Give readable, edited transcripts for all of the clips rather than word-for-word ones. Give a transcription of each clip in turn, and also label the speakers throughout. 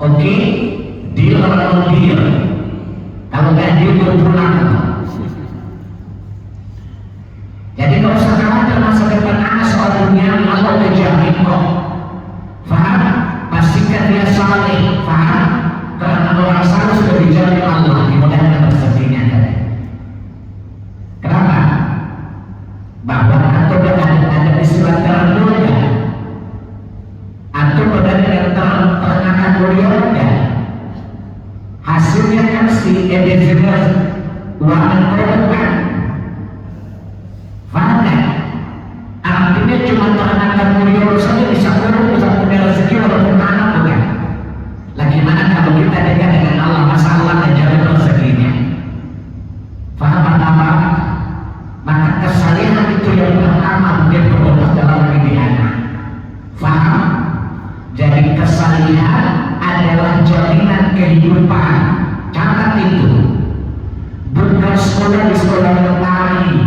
Speaker 1: Oke, deal or no deal. Kalau nggak deal gue pulang. Jadi kalau usah khawatir masa depan anak soal dunia, Allah udah jamin kok. Faham? Pastikan dia saleh. Faham? Karena orang saleh sudah dijamin Allah, dimudahkan rezekinya kan. Kenapa? Bahwa atau ada istilah terduga, atau berada yang terangkat mulia, hasilnya kan si editor uang produk. Faham kan? Artinya cuma terangkat mulia saja bisa kurang, bisa punya rezeki walaupun anak bukan. Lagi mana kalau kita dekat dengan Allah, masa Allah dan jamin rezekinya. Faham apa? Maka kesalehan itu yang pertama mungkin berubah dalam hidup anak. Faham? Jadi kesalehan adalah jaminan kehidupan. Catat itu. Bukan sekolah di sekolah negeri,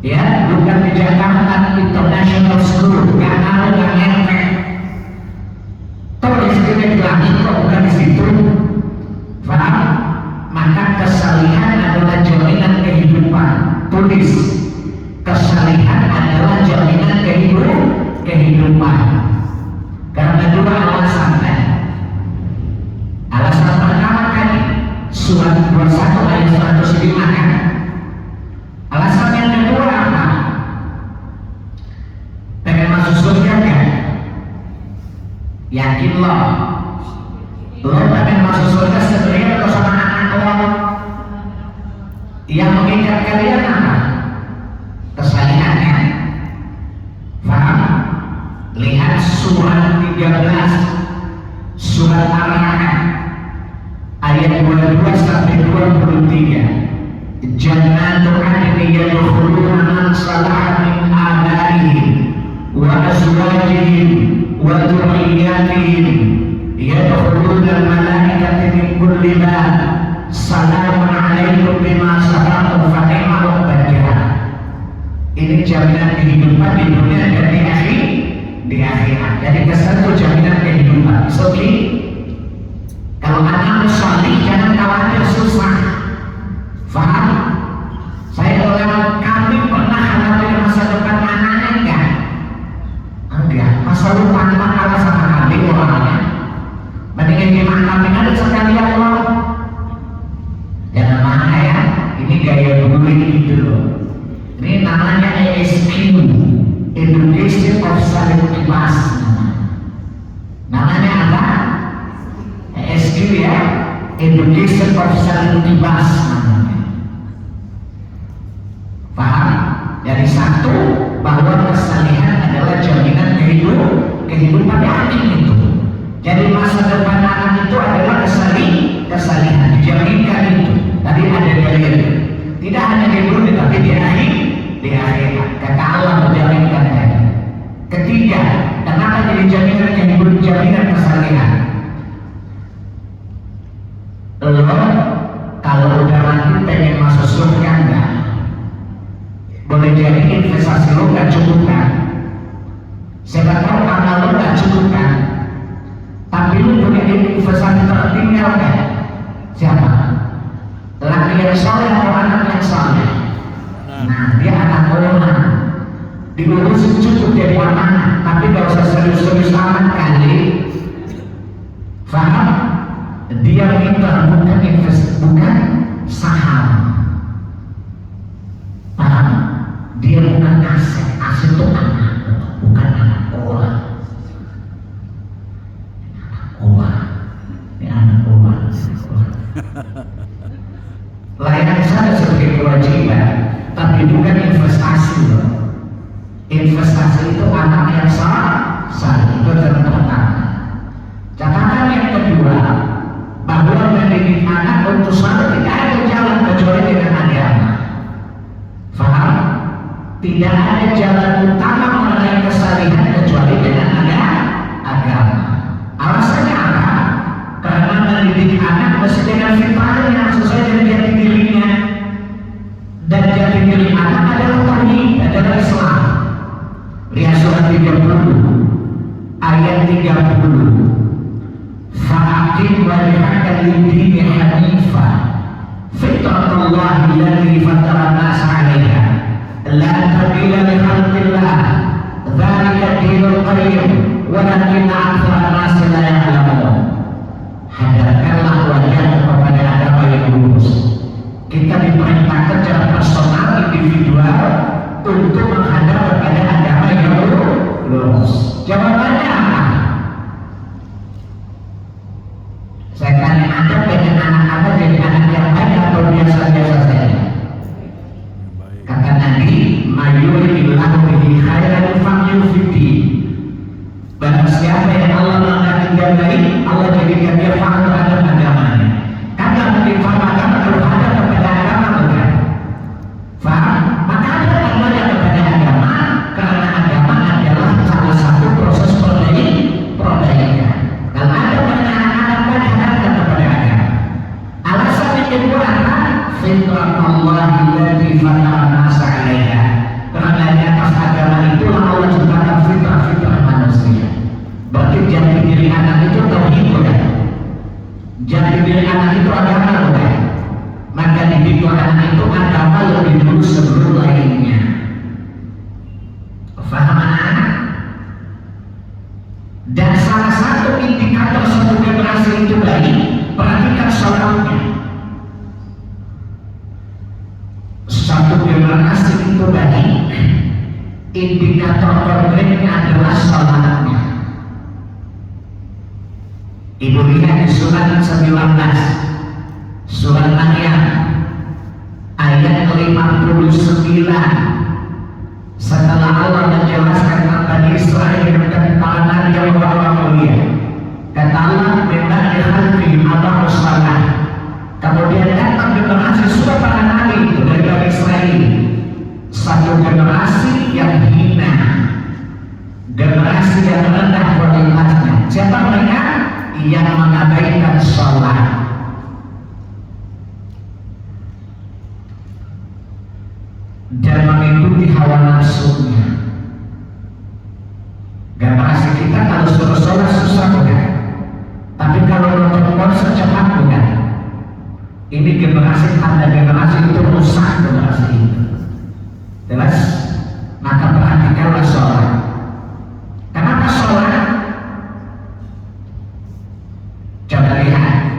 Speaker 1: ya, bukan di Jakarta International School, nggak tahu, nggak efek. Tahu di sini dilaki kok bukan di situ. Faham? Maka kesalehan adalah jaminan kehidupan. Tulis, kesalehan adalah jaminan kehidupan. Karena dua alasan kan. Alasan pertama kan surat 21 ayat 105 kan. Alasan yang kedua apa? Pengen masuk surga kan? Yakin lo pengen masuk surga sebenarnya atau sama anak lo? Yang mengikat kalian apa? Kesalehan kan? Faham? Lihat surat 13 surat Al-Rahman ayat 22 sampai 23. Jannatu adnin yadkhuluna man salaha min abaihim wa azwajihim wa dhurriyyatihim yadkhuluna al-malaikata min kulli bab salamun alaikum bima sabartum fa ni'mal uqbah. Ini jaminan kehidupan di dunia dan di akhirat. Jadi kesatu jaminan kehidupan. Oke. Kalau anak saleh jangan khawatir susah. Faham? Saya orang kami pernah khawatir masa depan anaknya enggak? Enggak. Masa depan kalah sama kami orangnya. Mendingan gimana kami ada sekalian loh. Jangan mana ya. Ini gaya bully gitu loh. Ini namanya ESQ, Education of Self-Class. Namanya apa? ESQ ya, Education of Self-Class. Paham? Dari satu, bahwa kesalehan adalah jaminan kehidupan yakin itu. Jadi masa depan anak itu adalah kesalehan, dijaminkan itu. Tadi ada dalil. Tidak hanya di dunia tapi di akhirat. Kata Allah menjaminkan tadi. Ketiga, kenapa jadi jaminan kehidupan, jaminan kesalehan? Lo kalau udah mati pengen masuk surga enggak? Boleh jadi investasi lo nggak cukup kan? Siapa tahu amal lo nggak cukup kan? Tapi lo punya investasi tertinggal kan? Siapa? Laki yang soleh atau anak yang soleh? Nah, dia anak orang diurusin cukup jadi amanah, tapi gak usah serius-serius amat kali. Faham? Dia minta bukan saham. Paham? Dia bukan aset itu anak, bukan anak orang. Ini anak orang. Layanan saya sebagai kewajiban, tapi bukan investasi loh. Investasi itu anak yang sah, itu yang pertama. Catatan yang kedua, bahwa mendidik anak untuk selalu tidak ada jalan kecuali dengan agama. Faham? Tidak ada jalan utama meraih kesalehan kecuali dengan agama. Alasannya apa? Karena mendidik anak mesti dengan fitrahnya sesuai dengan jati dirinya. Dan jati diri anak adalah tauhid, adalah Islam. Lihat surat 30 ayat 30. wajhaka lid-dini hanifa fitratallahi allati fatara an-nasa 'alaiha la tabdila li khalqillah dzalika ad-dinul qayyim walakinna aktsara an-nasi la ya'lamun. Hadapkanlah wajah kepada agama yang lurus. Kita diperintahkan secara personal, individual untuk menghadap kepada agama yang lurus. Jawabannya apa? Saya tanya Anda, pengen anak Anda jadi anak yang baik atau biasa-biasa saja? Kata Nabi, mayuridillahu bihi khairan yufaqihu fiddin. Barang siapa yang Allah menghendaki dia baik, Allah jadikan dia faham terhadap agamanya. Karena mungkin faham agama kalau ada kepada agama bukan? Faham? Maka ada namanya kepada agama, karena agama adalah salah satu proses perbaikan. Kalau ada banyak anak-anak hadapkan kepada agama. Alasan yang kedua adalah fitratallahi allati fatara an-nasa 'alaiha. Karena di atas agama itulah Allah ciptakan fitrah-fitrah manusia. Berarti jati diri anak itu tauhid bukan? Jati diri anak itu agama bukan? Maka dididik anak itu agama lebih dulu sebelum lainnya. Faham anak? Dan salah satu indikator suatu generasi itu baik, perhatikan sholatnya. Satu generasi itu baik, indikator konkretnya adalah sholatnya. Ibu lihat di surat 19 surat Maryam ayat 59. Setelah Allah menjelaskan tentang Bani Israel dengan ketentangan yang orang mulia, kata Allah, memang dihadiri Allah salah. Kemudian datang generasi sudah para nabi itu dari Bani Israel, satu generasi yang hina, generasi yang rendah kualitasnya. Siapa mereka? Yang mengabaikan sholat. Dan mengikuti hawa nafsunya. Generasi kita kalau suruh sholat susah bukan? Tapi kalau nonton konser cepat bukan? Ini generasi tanda generasi itu rusak generasi itu. Jelas? Maka perhatikanlah sholat. Kenapa sholat? Coba lihat.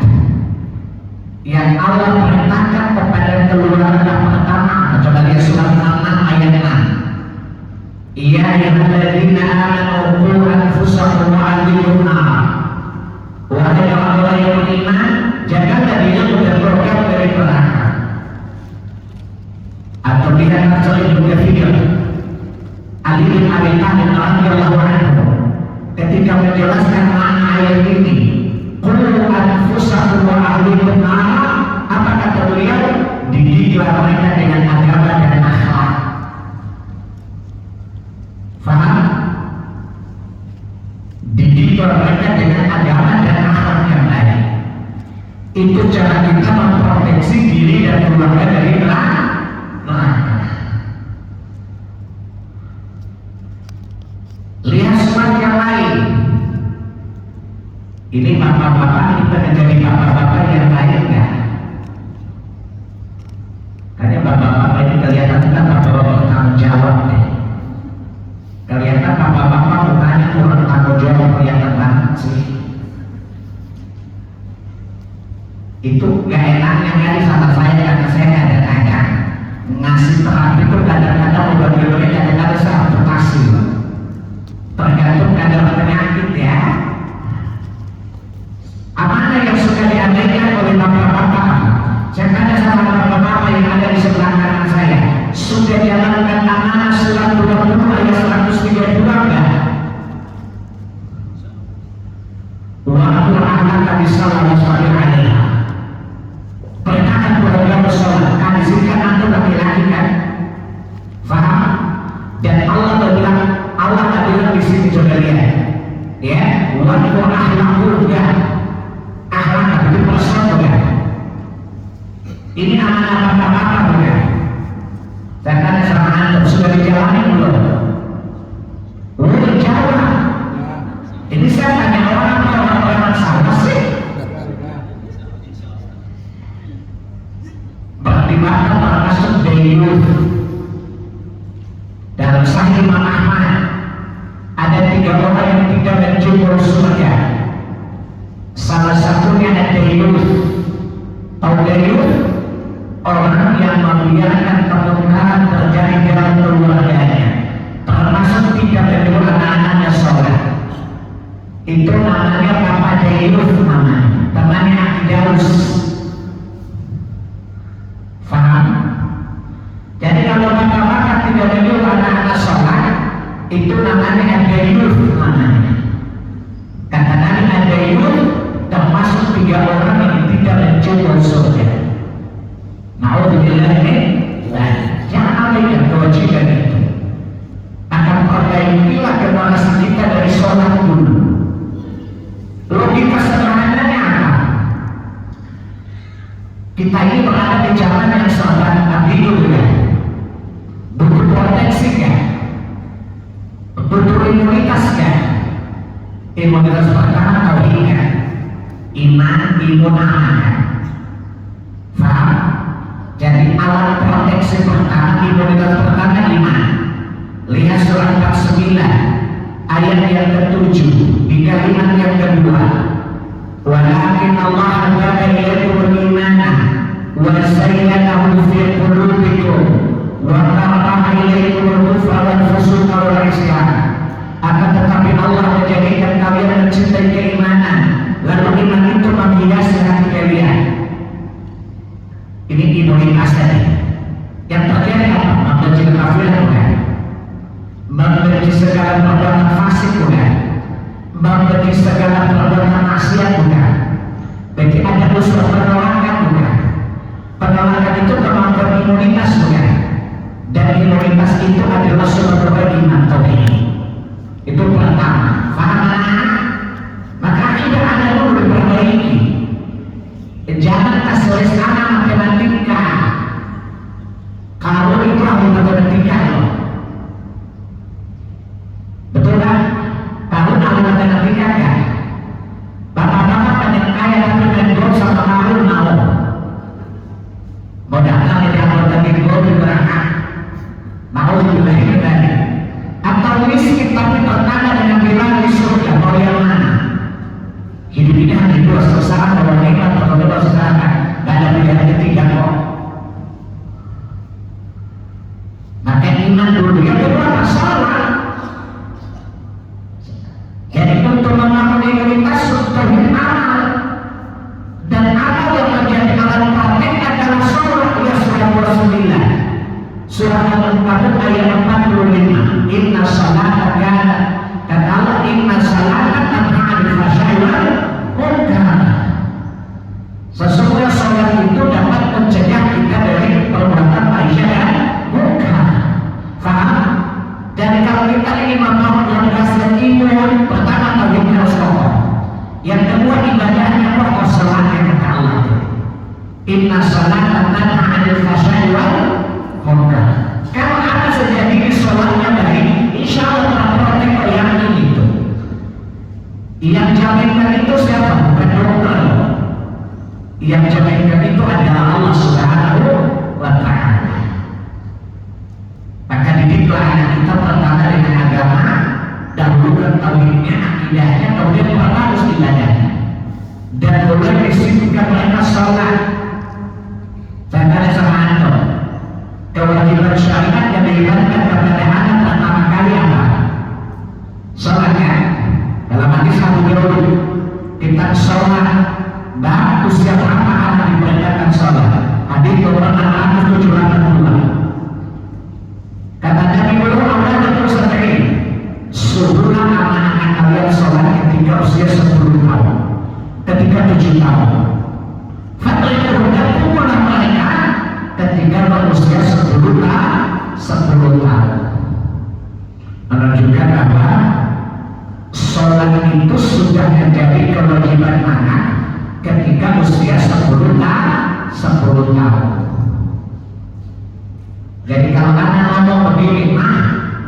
Speaker 1: Yang Allah perintahkan kepada keluarga pertama. Coba lihat surat 66 ayat 6. Ya ayyuhalladzina amanu qu anfusakum wa ahlikum nar. Wahai orang-orang yang beriman, jagalah dirimu dan keluarga dari neraka. Atau lihat Rasul Ibnu Katsir, Ali bin Abi Thalib radhiyallahu anhu ketika menjelaskan makna ayat ini, qu anfusakum wa ahlikum nar, apa kata beliau? Didiklah mereka dengan agama dan akhlak. Faham? Didiklah mereka dengan agama dan akhlak yang baik. Itu cara kita memproteksi diri dan keluarga dari neraka. Lihat surat yang lain. Ini bapak-bapak, kita menjadi bapak-bapak yang baik ya. Karena bapak-bapak ini kelihatan kan bapak-bapak bertanggung jawab deh. Kelihatan bapak-bapak bertanya kurang tanggung jawab, kelihatan banget sih. Itu gak enaknya kali sama saya karena saya kadang-kadang ngasih terapi itu kadang-kadang bagi-bagi kadang-kadang saya amputasi. Tergantung kadar penyakit ya. Amanah yang suka diabaikan oleh bapak-bapak. Saya tanya sama bapak-bapak yang ada di sebelah kanan saya, sudah jalankan amanah surat 20 ayat 132 enggak? Wa amur ahlaka bis-shalah wasbir 'alaiha. Perintahkan keluarga bersolat. Kan izinkan antum laki-laki kan? Faham? Dan Allah berbilang, Allah tak bilang di sini coba lihat. Ya, wa amur ahlaka ya. Akhlak itu persoalan bukan? Ini amanah apa-apa bukan? Saya tanya sama antum, sudah dijalani belum? Jawab. Ini saya tanya orang sama sih? namanya Bapak Dairuf namanya, temannya Akidarus. Faham? Jadi kalau bapak-bapak tidak menyuruh anak-anak sholat, itu namanya Dairuf namanya. Kata Nabi Dairuf termasuk 3 orang yang tidak mencoba surga. Na'udzubillah min dzalik. Jangan abaikan kewajiban itu. Akan perbaikilah generasi kita dari sholat dulu. Logika sederhananya apa? Kita ini berada di zaman yang serba ambigu ya. Butuh proteksi kan? Butuh imunitas kan? Imunitas pertama tauhid kan? Iman, imun, aman kan? Faham? Jadi alat proteksi pertama, imunitas pertama iman. Lihat surat 49 ayat yang ke-7 di kalimat yang kedua. Walakin Allah bada ilaikumul imana wa zayyanahu fi qulubikum wa karaha ilaikumul kufra wal fusuqa wal isyan. Akan tetapi Allah menjadikan kalian mencintai keimanan, lalu iman itu menghiasi hati kalian. Ini imunitas tadi. Yang terjadi apa? Membenci kafiran bukan? Membenci segala perbuatan fasik bukan? Membenci segala perbuatan maksiat bukan? Berarti ada unsur penolakan bukan? Penolakan itu kemampuan imunitas bukan? Dan imunitas itu adalah sumber iman tauhid. Itu pertama. Faham anak-anak? Maka akidah Anda dulu diperbaiki. Jangan tertulis anak matematika. Kalau itu ahli matematika loh. Betul kan? Kamu ahli matematika kan? Bapak-bapak banyak kaya tapi main golf sama Harun mau. Mau datang jadi anggota tim golf di berangkat. Mau juga ini tadi. Atau miskin tapi bertanda dengan bilang di surga. Mau yang mana? Hidup ini hanya 2 sesaat bahwa nikmat atau 2 sesaat. Gak ada pilihan ketiga kok. Maka iman dulu. Yang kedua masalah. Jadi untuk membangun imunitas tauhid amal, dan amal yang menjadi alat praktek adalah surah ya surah 29 surah Al-Ankabut ayat 45. Inna salata kana, kata Allah, inna salata tanha 'anil fahsya'i wal munkar. Sesungguhnya salat itu dapat mencegah kita dari perbuatan fahsyah dan munkar. Faham? Dan kalau kita ingin membangun landasan iman, pertama tauhidnya harus kokoh. Yang kedua ibadahnya kokoh, salatnya kata Allah. Inna salata tanha 'anil fahsya'i wal munkar. Kalau ada sejadi salatnya baik, insya Allah terprotek yang itu. Yang jaminkan itu siapa? Bukan dokter. Yang jaminkan itu adalah Allah Subhanahu wa Ta'ala. Maka didiklah anak kita pertama dengan agama, dahulukan tauhidnya, akidahnya, kemudian perharus ibadahnya, dan mulai disibukkan mereka sholat. Saya tanya sama antum, kewajiban syariat yang diibaratkan kepada anak pertama kali apa? Sholatnya. Dalam hadis Abu Daud, kita sholat dan usia berapa anak diperintahkan sholat? Hadis nomor 672. Kata Nabi belum Allah betul sendiri. Suruhlah anak-anak kalian sholat ketika usia 10 tahun, ketika 7 tahun. Fadlikum dan pukullah mereka ketika berusia 10 tahun. Menunjukkan bahwa sholat itu sudah menjadi kewajiban anak ketika usia 10 tahun. Jadi kalau anak ngomong begini,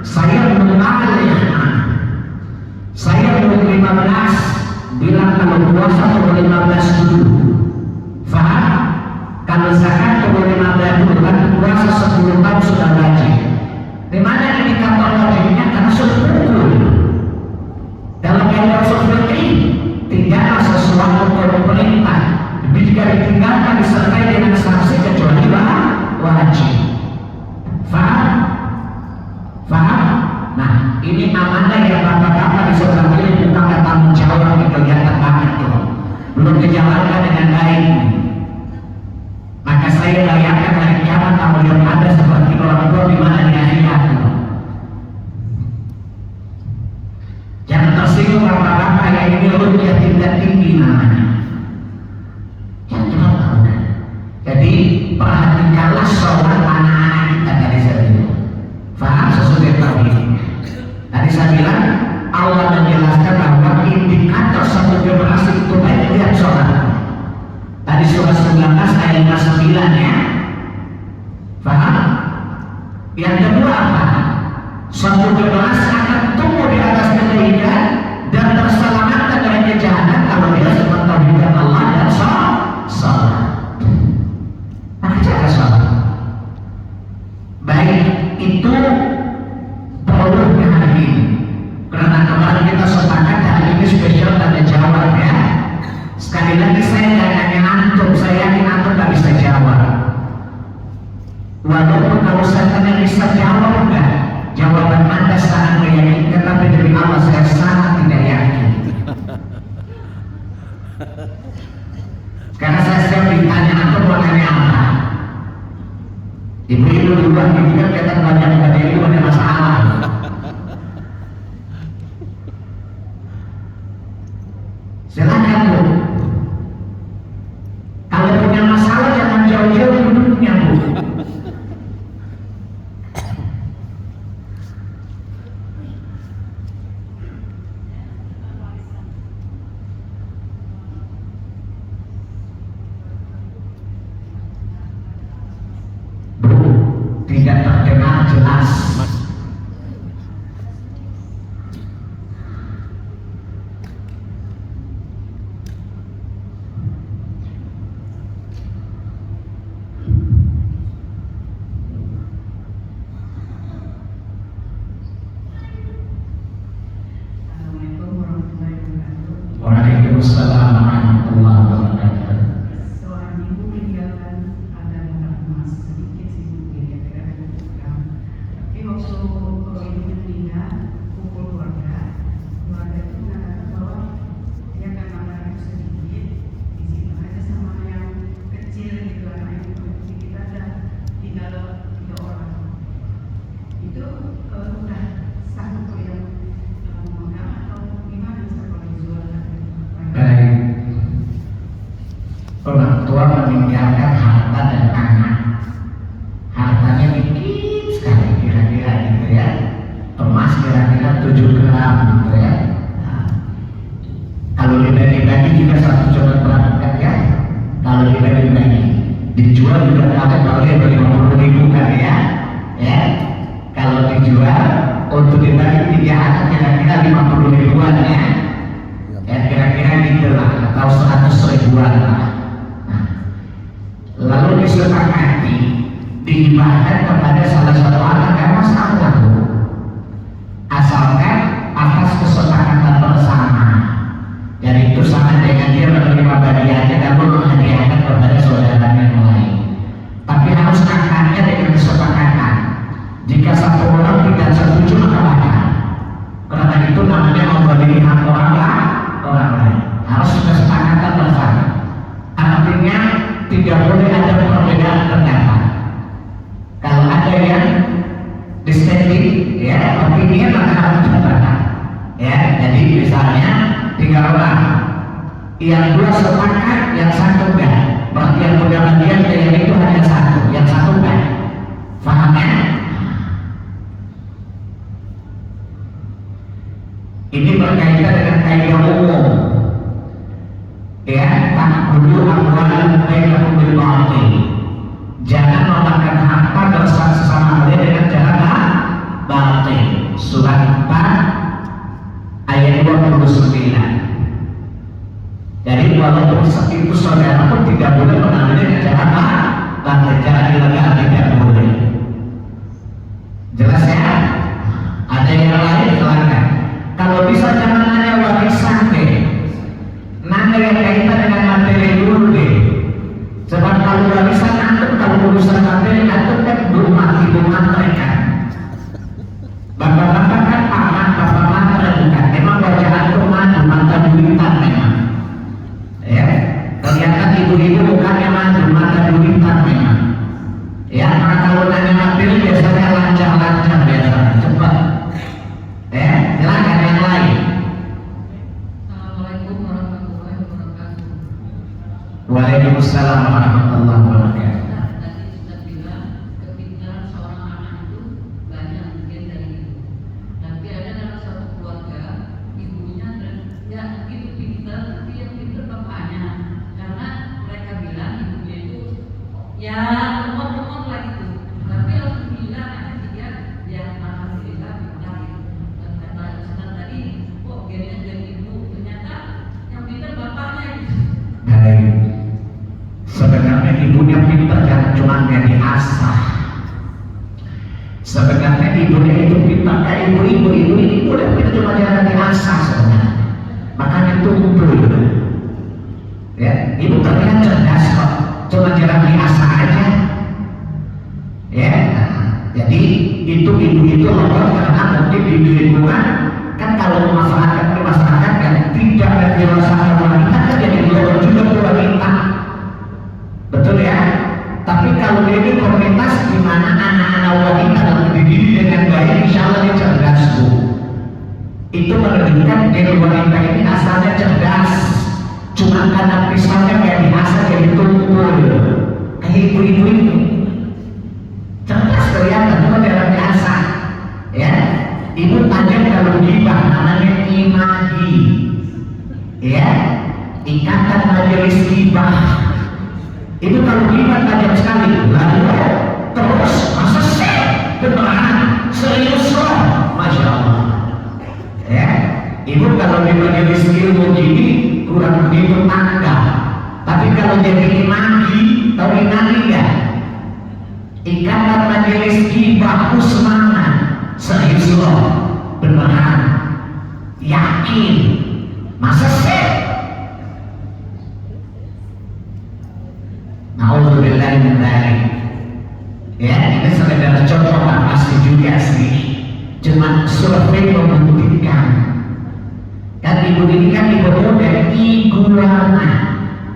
Speaker 1: saya belum alim, saya belum 15, bilang kalau puasa perlu 15 dulu. Faham? Kalau zakat perlu 15 dulu, kan puasa 10 tahun sudah wajib. Di mana indikator wajibnya? Karena sudah pukul. Dalam filosofi fikih tidaklah sesuatu perintah jika ditinggalkan disertai dengan sanksi kecuali wajib. Faham? Nah, ini amanah yang bapak-bapak bisa ambil, bukan tanggung jawab di kegiatan jalankan dengan baik, maka saya bayangkan hari kiamat kamu yang ada seperti orang tua di mana di akhirat. Jangan tersinggung bapak-bapak yang ini rukyah tingkat tinggi namanya. Yang cuma tahu kan. Jadi perhatikanlah sholat anak-anak kita dari saya. Faham sesuai tauhid. Tadi saya bilang Allah menjelaskan bahwa indikator satu generasi itu baik lihat sholat. Tadi surah 19 ayat 59 ya. Faham? Yang kedua apa? Suatu generasi akan tumbuh di atas kebaikan dan terselamatkan dari kejahatan kalau dia mentauhidkan Allah dan sholat. Maka jaga sholat. Baik itu produknya hari ini. Karena kemarin kita sepakat hari ini spesial tanya jawab ya. Sekali lagi saya tidak nanya antum, saya yakin antum tak bisa jawab. Walaupun kalau saya tanya bisa jawab enggak, jawaban Anda sangat meyakinkan, tapi demi Allah saya sangat tidak yakin. Karena saya setiap ditanya antum mau nanya apa? Ibu-ibu duluan, ini kan kita banyak itu ada masalah. Silakan Bu. Kalau punya masalah jangan jauh-jauh duduknya Bu. Bu, tidak terdengar jelas. Waalaikumsalam warahmatullahi wabarakatuh.
Speaker 2: Seorang ibu meninggalkan ada anak emas sedikit sibuk dia kira-kira. Tapi waktu ibunya meninggal, kumpul keluarga itu mengatakan bahwa dia akan makan sedikit, disimpan aja sama yang kecil gitu, anak yang kecil kita ada tinggal 3 orang. Itu udah sanggup yang memegang atau gimana bisa kalau dijual?
Speaker 1: Baik, orang tua meninggalkan harta dan anak. Hartanya dikit sekali, kira-kira gitu ya. Emas kira-kira 7 gram gitu ya. Nah, kalau dibagi-bagi juga 1 juta berangkat ya. Kalau dibagi-bagi dijual juga kalau dia 50.000 kan ya. Ya, kalau dijual untuk dibagi 3 anak kira-kira 50 ribuan ya. Ya kira-kira gitu lah, atau 100 ribuan lah. Nah, lalu disepakati dihibahkan kepada salah satu anak, gak masalah Bu, asalkan atas kesepakatan bersama. Dan itu sama dengan dia menerima bagiannya lalu menghadiahkan kepada saudara yang lain. Tapi harus angkanya dengan kesepakatan. Jika satu orang tidak setuju maka batal. Karena itu namanya membagi hak orang lain. Harus kesepakatan bersama. Artinya tidak boleh ada perbedaan pendapat. Kalau ada yang dissenting, ya opini maka harus dibatalkan. Ya, jadi misalnya 3 orang, yang 2 sepakat, yang 1 enggak. Berarti yang punya bagian yang itu hanya 1, yang 1 enggak. Paham ya? Ini berkaitan dengan kaidah umum. Ya, ta'khudhu amwalan bainakum bil batil. Jangan memakan harta bersama sesama kalian dengan cara batil. Surat 4 ayat 29. Jadi walaupun itu saudara pun tidak boleh mengambil dengan cara batil, cara ilegal tidak boleh. Jelas ya? Ada yang lain silakan. Kalau bisa jangan nanya warisan deh, nanya yang kaitan dengan materi dulu deh. Sebab kalau warisan antum, kalau urusan materi antum kan belum mati mereka. Bapak-bapak kan paman, bapak matre bukan. Memang wajah antum mati, mata duitan memang. Ya, ibu-ibu bukannya maju, mata duitan memang. Ya, maka kalau nanya materi biasanya lancar-lancar biasa, cepat. Ya, silakan yang lain.
Speaker 2: Assalamualaikum warahmatullahi wabarakatuh.
Speaker 1: Waalaikumsalam warahmatullahi wabarakatuh.
Speaker 2: Tadi sudah bilang kepikiran seorang anak itu banyak mungkin dari ibu. Tapi ada dalam satu keluarga ibunya dan ya itu pintar, tapi yang pintar bapaknya. Karena mereka bilang ibunya itu ya lemot-lemot lah gitu. Tapi alhamdulillah anaknya dia alhamdulillah pintar gitu. Dan kata Ustaz tadi kok gennya dari ibu ternyata yang pintar bapaknya gitu.
Speaker 1: Baik. Sebenarnya ibunya pintar kan cuma yang diasah. Sebenarnya ibunya itu pintar kayak ibu ini udah pintar cuma jangan diasah sebenarnya. Makanya tumpul. Ya, ibu terlihat cerdas kok, cuma jarang diasah aja. Ya, jadi itu ibu itu lompat karena mungkin di lingkungan kan kalau masyarakat kan tidak ada dirasakan wanita kan jadi lompat juga tuh wanita. Betul ya? Tapi kalau dia di komunitas di mana anak-anak wanita dan dididik dengan baik, insya Allah dia cerdas bu. Itu menunjukkan gen wanita ini asalnya cerdas. Cuma karena pisaunya kayak diasah jadi tumpul. Kayak ibu-ibu ini cerdas kelihatan, cuma dalam diasah. Ya, ibu tajam kalau gibah namanya imagi. Ya, ikatan majelis gibah. Itu kalau gibah tajam sekali. Lalu terus masa sih beneran serius loh, masya Allah. Ya, ibu kalau di majelis ilmu gini kurang begitu tangga. Tapi kalau jadi imagi, tahu imagi nggak? Ikatan majelis gibah usmana serius loh, beneran, yakin, masa sih? Nauzubillahi min dzalik. Ya, ini sekedar contoh pasti juga sih. Cuma survei membuktikan. Dan ibu ini kan ibu muda, iguana.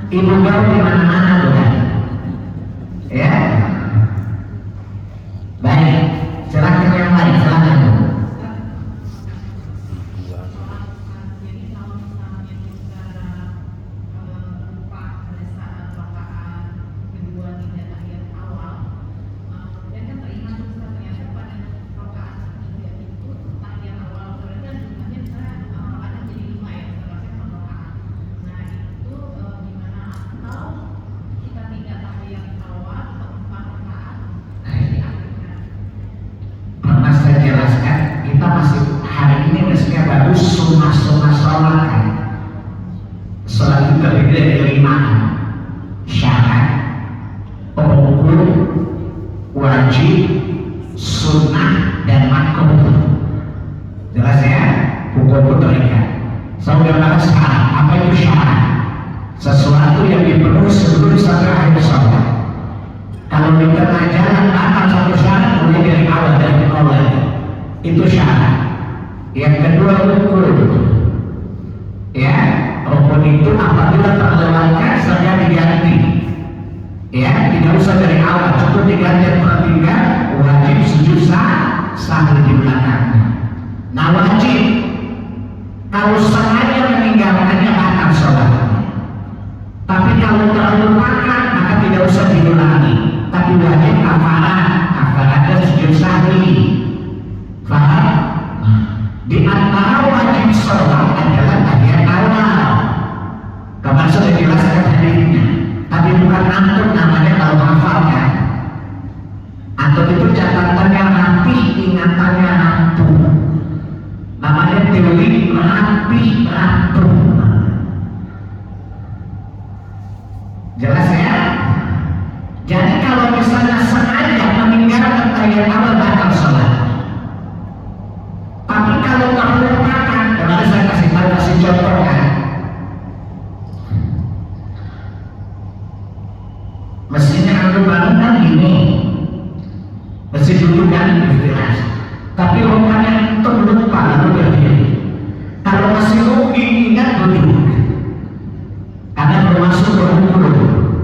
Speaker 1: Ibu baru di mana-mana bukan? Ya. Baik, silakan yang lain, silakan.
Speaker 2: Jadi kalau misalnya kita lupa pada saat rakaat kedua tidak tahiyat awal, dan kan teringat Ustaz ternyata pada rakaat ketiga itu tahiyat awal berarti jumlahnya bisa ada jadi 5 ya, termasuk 6 rakaat. Nah itu gimana atau kita tidak tahiyat awal atau 4 rakaat di akhirnya?
Speaker 1: Pernah saya jelaskan, kita masih hari ini mestinya baru sunnah sholat kan. Sholat itu terdiri dari 5 syarat, rukun, wajib, sunnah, dan makruh. Jelas ya? Hukum terikat. Saudara sekarang, apa itu syarat? Sesuatu yang dipenuhi sebelum sampai akhir sholat. Kalau di tengah jalan batal satu syarat, mulai dari awal dari awal itu syarat. Yang kedua rukun. Ya, rukun itu apabila terlewatkan saja diganti. Ya, tidak usah dari awal, cukup diganti pertiga, wajib sujud sahwi di belakangnya. Nah wajib, kalau sengaja meninggalkannya batal sholatnya. Tapi kalau terlupakan maka tidak usah diulangi. Tapi wajib kafaratnya sujud sahwi. Faham? Di antara wajib sholat adalah tahiyat awal. Kemarin sudah jelaskan hadisnya. Tapi bukan antum namanya kalau hafalkan. Antum itu catatannya rapih, ingatannya rapuh. Namanya teori rapih rapuh. Jelas ya? Jadi kalau misalnya sengaja meninggalkan tahiyat awal batal sholat. Tapi kalau terlupakan, kemarin saya kasih contoh kan. Mestinya antum bangun kan gini, mesti duduk kan ikhtiras. Tapi rupanya antum lupa lalu berdiri. Kalau masih rugi ingat duduk. Karena termasuk berhukum.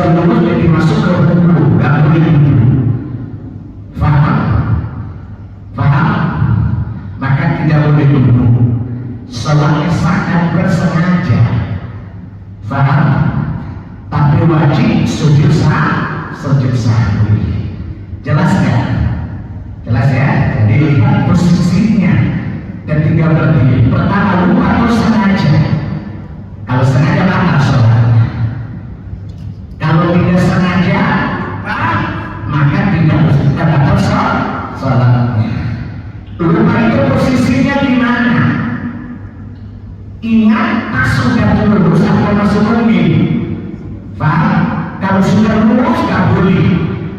Speaker 1: sudah lulus jadi masuk ke hukum, nggak boleh itu. Faham? Faham? Maka tidak boleh dulu. Sholatnya sah dan bersengaja. Faham? Tapi wajib sujud sahwi. Jelas nggak? Jelas ya? Jadi lihat posisinya ketika berdiri. Pertama lupa atau sengaja. Kalau sengaja batal sholatnya. Kalau tidak sengaja, maka tidak batal sholatnya. Lupa itu posisinya di mana? Ingat pas sudah lulus atau masuk mungkin. Paham? Kalau sudah lulus nggak boleh.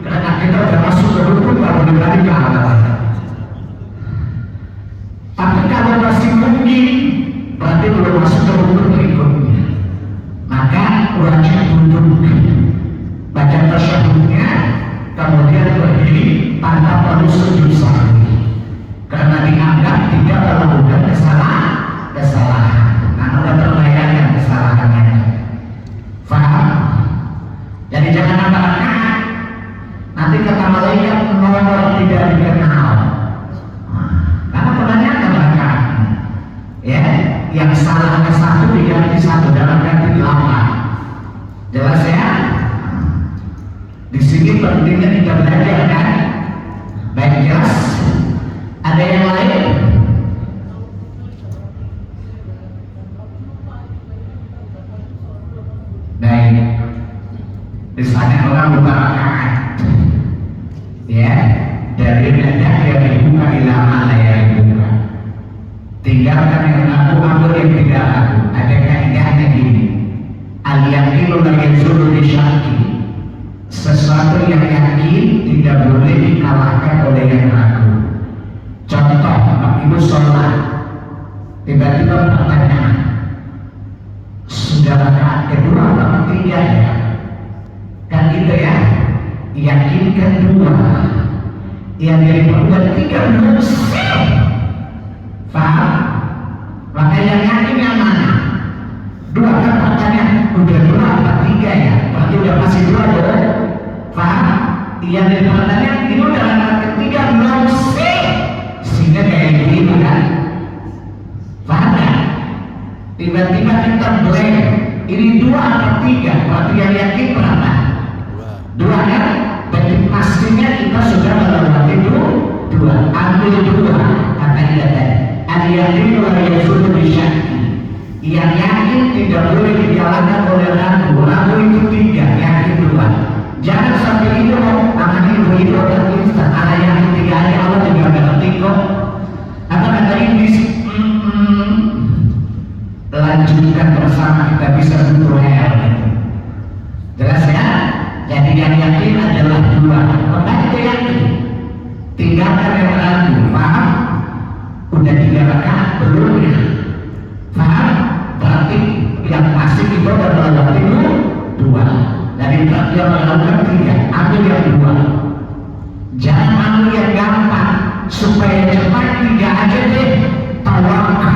Speaker 1: Karena kita sudah masuk ke rukun nggak boleh balik ke awal. Tapi kalau masih mungkin, berarti belum masuk ke rukun berikutnya. Maka wajib duduk, baca tasyahudnya, kemudian berdiri tanpa perlu sujud sahwi. Karena dianggap tidak melakukan kesalahan. Karena sudah terbayarkan kesalahannya. Faham? Jadi jangan nambah rakaat. Nanti kata malaikat nomor tidak dikenal. Karena penanya nambah rakaat. Ya, yang salahnya satu diganti satu dalam ganti 8. Jelas ya? Di sini pentingnya kita belajar kan? Baik, jelas. Ada yang lain? Baik. Misalnya orang buka rakaat, ya, dari hendak yang dibuka ilama yang dibuka. Tinggalkan yang aku yang tidak aku. Ada kaidahnya gini. Al-yaqinu la yazulu bisyaki. Sesuatu yang yakin tidak boleh dikalahkan oleh yang ragu. Contoh, ibu sholat, tiba-tiba pertanyaan, sudah rakaat kedua atau ketiga ya? Kan gitu ya, yakinkan 2, yang dari 3 belum sih. Paham? Maka yang yakin yang mana? 2 kan pertanyaan, udah 2 atau 3 ya? Berarti udah masih 2 dong. Paham? Yang dari pertanyaan, ini udah rakaat ketiga belum sih. Sehingga kayak gini kan? Paham ya? Tiba-tiba kita blank. Ini 2 atau 3? Berarti yang yakin berapa? 2 kan? Berarti pastinya kita sudah melewati 2. Ambil 2 kata dia tadi. Al-yaqinu la yazulu bisyaki. Yang yakin tidak boleh dikalahkan oleh ragu. Ragu itu 3, yakin 2. Jangan sampai itu namanya ibu-ibu dan instan. Ada yang 3 aja Allah juga ngerti kok. Atau kata Iblis, lanjutkan bersama kita bisa berdoa. Jelas ya? Jadi yang yakin adalah 2. Makanya itu yakin. Tinggalkan yang ragu. Paham? Udah 3 rakaat belum ya? Paham? Berarti yang pasti kita udah melewati 2. Dari dia melakukan 3. Ambil yang 2. Jangan ambil yang gampang. Supaya cepat 3 aja deh. Tawakal.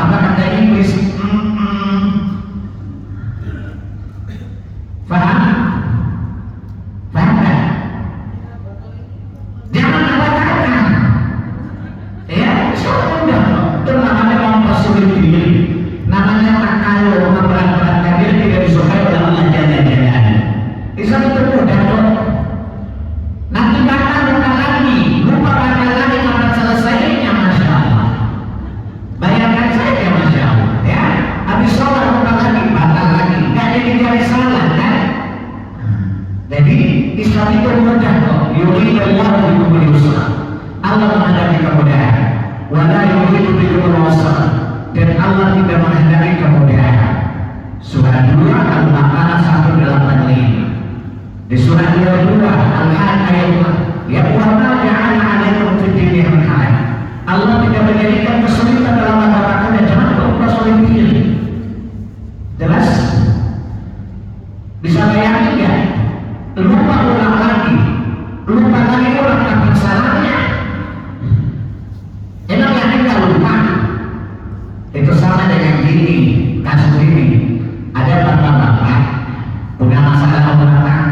Speaker 1: Apa kata Iblis? Paham? Paham kan? Jangan khawatirkan. Ya, sudah. Itu namanya mempersulit diri. Namanya takalur, memberat-beratkan diri tidak disukai oleh Allah Jalla. Islam itu mudah kok. Nanti batal lupa lagi kapan selesainya, Masya Allah. Bayangkan saja, Masya Allah. Ya, habis sholat lupa lagi, batal lagi. Nggak jadi cari salah kan? Jadi Islam itu mudah kok. Yuridullahu bikumul yusra. Allah menghadapi kemudahan. Wala yuridu bikumul usra. Dan Allah tidak menghadapi kemudahan. Surah 2 Al-Baqarah 185. Di surah 2 Al-Had ayat 4. Ya wa ja'ala 'alaikum fid dini haraj. Allah tidak menjadikan kesulitan dalam agama kalian. Jangan mempersulit diri. Jelas? Bisa bayangin ya? Lupa ulang lagi ulang kapan salahnya. Enak yakin gak lupa? Itu sama dengan gini, kasus ini. Ada bapak-bapak punya masalah rumah tangga.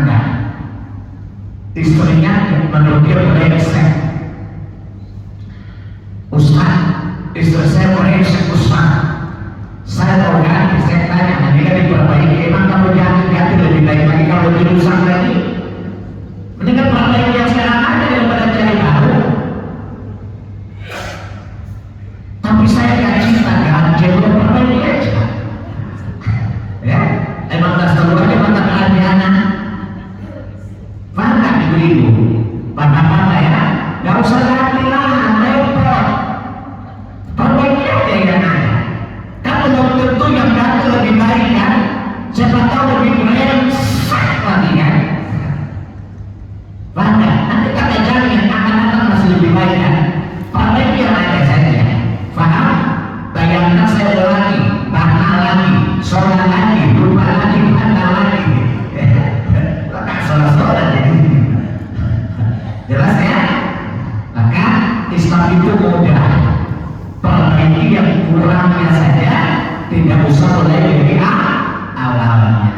Speaker 1: mulai dari awalnya.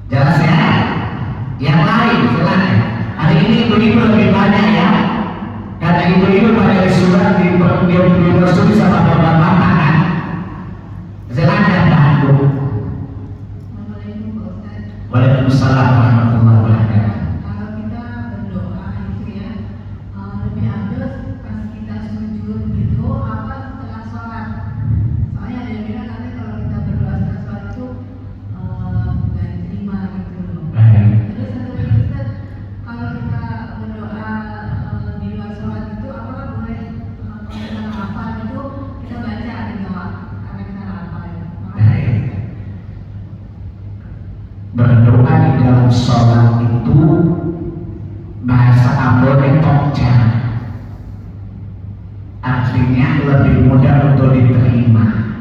Speaker 1: Jelas ya? Yang lain silakan. Hari ini ibu-ibu lebih banyak ya, karena ibu-ibu banyak disurat di bersurat sama bapak-bapak kan. Silakan Pak. Waalaikumsalam warahmatullahi wabarakatuh.
Speaker 2: Kalau kita berdoa itu ya, lebih afdol pas kita sujud gitu apa setelah sholat. Soalnya ada yang bilang katanya kalau kita berdoa setelah sholat itu nggak diterima gitu loh. Terus satu lagi Ustaz, kalau kita berdoa di luar sholat itu apakah boleh kalau kita hafal itu kita baca gitu karena kita hafal ya.
Speaker 1: Berdoa di dalam sholat itu bahasa Ambon tokja, artinya lebih mudah untuk diterima.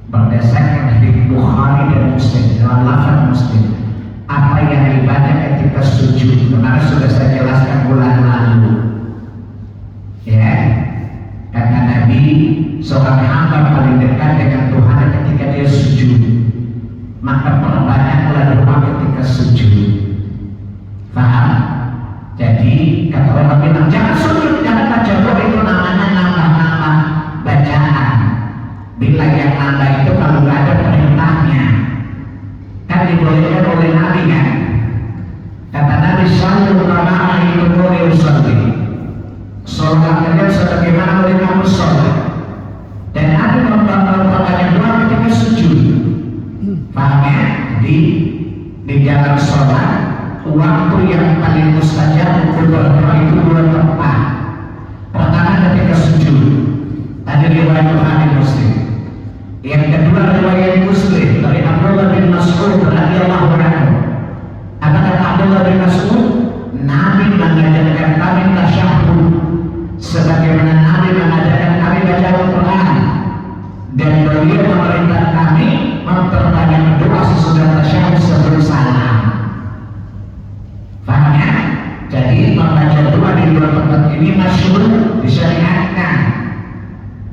Speaker 1: Berdasarkan hadits Bukhari dan Muslim dalam lafaz Muslim, apa yang dibaca ketika sujud kemarin sudah saya jelaskan bulan lalu. Ya, kata Nabi, seorang hamba paling dekat dengan Tuhan ketika dia sujud, maka perbanyaklah doa ketika sujud. Paham? Jadi kata orang bilang jangan sujud, jangan baca doa, itu namanya nambah-nambah bacaan. Bila yang nambah itu kalau nggak ada perintahnya, kan dibolehkan oleh Nabi kan? Kata Nabi sallu kama ra'aitumuni usolli. Sholat kalian sebagaimana oleh kamu sholat. Dan Nabi memperbanyak doa ketika sujud. Paham ya? Di dalam sholat waktu yang paling mustajab untuk berdoa itu dua tempat. Pertama ketika sujud, ada riwayat Bukhari Muslim. Yang kedua riwayat Muslim dari Abdullah bin Mas'ud radhiyallahu anhu. Apa kata Abdullah bin Mas'ud? Nabi mengajarkan kami tasyahud sebagaimana Nabi mengajarkan kami baca Al-Quran, dan beliau memerintah kami memperbanyak berdoa sesudah tasyahud sebelum salam. Paham ya? Jadi membaca doa di dua tempat ini masyhur disyariatkan.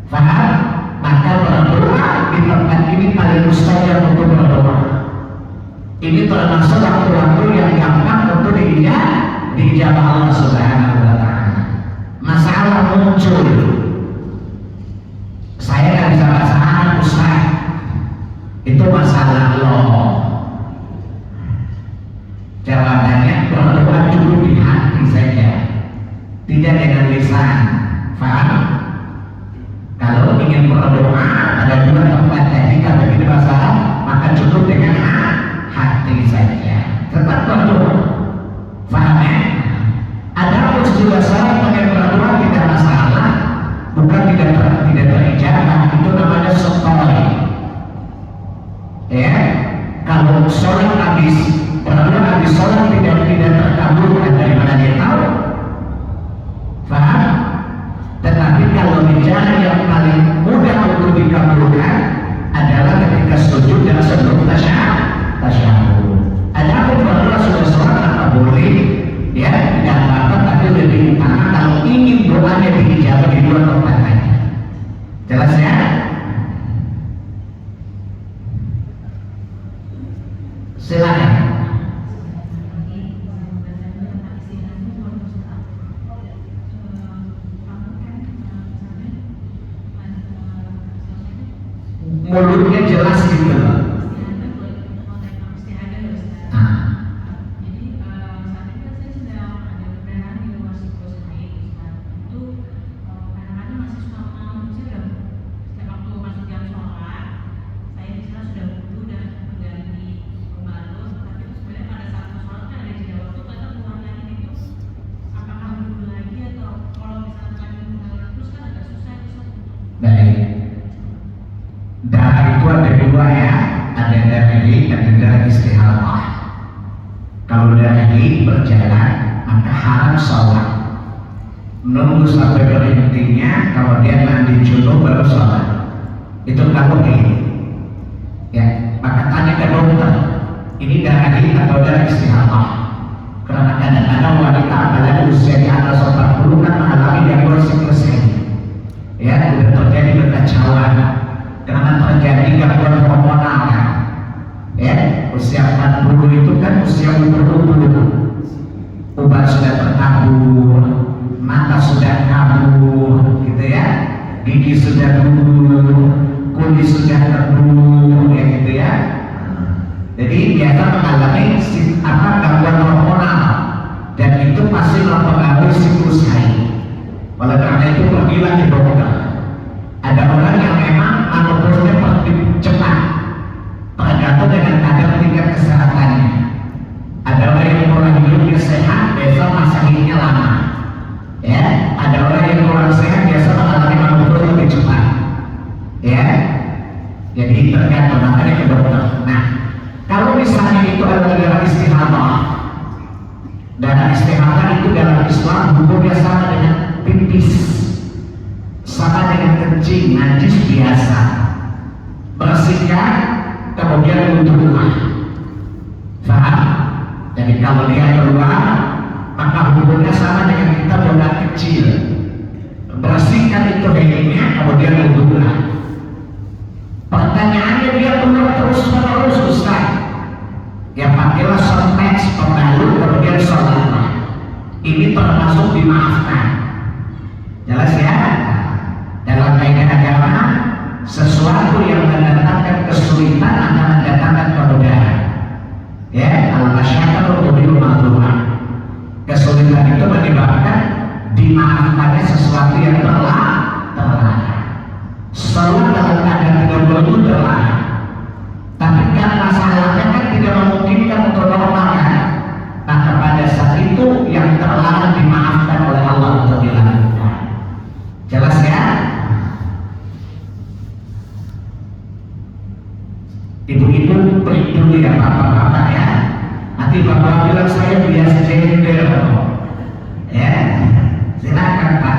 Speaker 1: Paham? Maka berdoa di tempat ini paling mustajab untuk berdoa. Ini termasuk waktu-waktu yang gampang untuk diijabah Allah Subhanahu wa Ta'ala. Masalah muncul, saya nggak bisa bahasa Arab Ustaz, itu masalah loh. Jawabannya berdoa cukup di hati saja, tidak dengan lisan. Paham? Kalau ingin berdoa ada dua tempat tadi, kalau ini masalah maka cukup dengan hati saja, tetap berdoa. Paham ya? Ada pun juga saya pengen berdoa tidak masalah, bukan tidak terijabah, itu namanya sotoy. Ya, kalau sholat habis, berdoa habis sholat tidak terkabulkan, dari mana dia tahu? Paham? Tetapi kalau bicara yang paling mudah untuk dikabulkan adalah ketika sujud dan sebelum tasyahud. Ada pun berdoa sudah sholat apa boleh, ya tidak apa-apa, tapi lebih utama kalau ingin doanya diijabah di dua tempat aja. Jelas ya? Silakan. Mulutnya jelas gitu loh. Darah itu ada dua ya, ada darah haid, ada darah istihadah. Kalau darah haid berjalan, maka haram sholat. Nunggu sampai berhentinya, kalau dia mandi junub baru sholat. Itu kalau haid. Ya, maka tanya ke dokter, ini darah haid atau darah istihadah? Karena kadang-kadang wanita apalagi usia di atas 40 kan mengalami gangguan siklus haid. Ya, sudah terjadi kekacauan. Karena terjadi siklus haid. Oleh karena itu pergilah ke dokter. Ada orang yang memang menopause cepat, tergantung dengan kadar tingkat kesehatannya. Ada orang yang kurang hidupnya sehat, besok masa hidupnya lama. Ya, ada orang yang kurang sehat biasa mengalami menopause lebih cepat. Ya, jadi tergantung, makanya ke dokter. Nah, kalau misalnya itu adalah darah istihadah, darah istihadah itu dalam Islam hukumnya sama dengan pipis, sama dengan kencing, najis biasa. Bersihkan, kemudian wudhulah. Paham? Jadi kalau dia keluar, maka hukumnya sama dengan kita buang kecil. Bersihkan itu haidnya, kemudian wudhulah. Pertanyaannya dia keluar terus-menerus, Ustaz. Ya pakailah sonteks, pembalut, kemudian sholatlah. Ini termasuk dimaafkan. Jelas ya? Dalam kaidah agama, sesuatu yang mendatangkan kesulitan akan mendatangkan kemudahan. Ya, al-masyaqqatu tudhilul ma'dhurah. Kesulitan itu menyebabkan dimaafkannya sesuatu yang terlarang. Sholat dalam keadaan tidak berwudu terlarang. Tapi kan masalahnya kan tidak memungkinkan untuk normal kan? Maka pada saat itu yang terlarang dimaafkan oleh Allah untuk dilakukan. Jelas ya? Ibu-ibu break dulu ya bapak-bapak ya. Nanti bapak bilang saya biasa gender. Ya, silakan Pak.